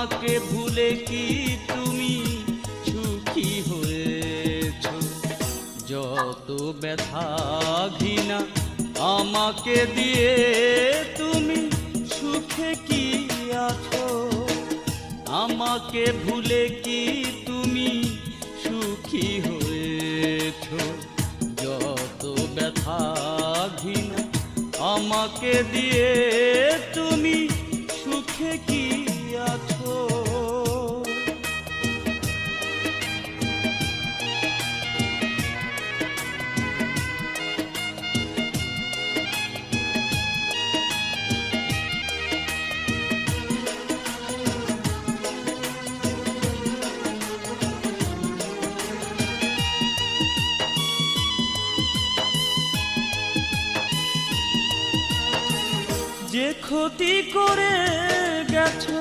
আমাকে ভুলে কি তুমি সুখী হয়েছ? যত ব্যথা ঘৃণা আমাকে দিয়ে তুমি সুখে কি আছো? আমাকে ভুলে কি তুমি সুখী হয়েছ? যত ব্যথা ঘৃণা আমাকে দিয়ে তুমি সুখে কি আছো? যে ক্ষতি করে গেছো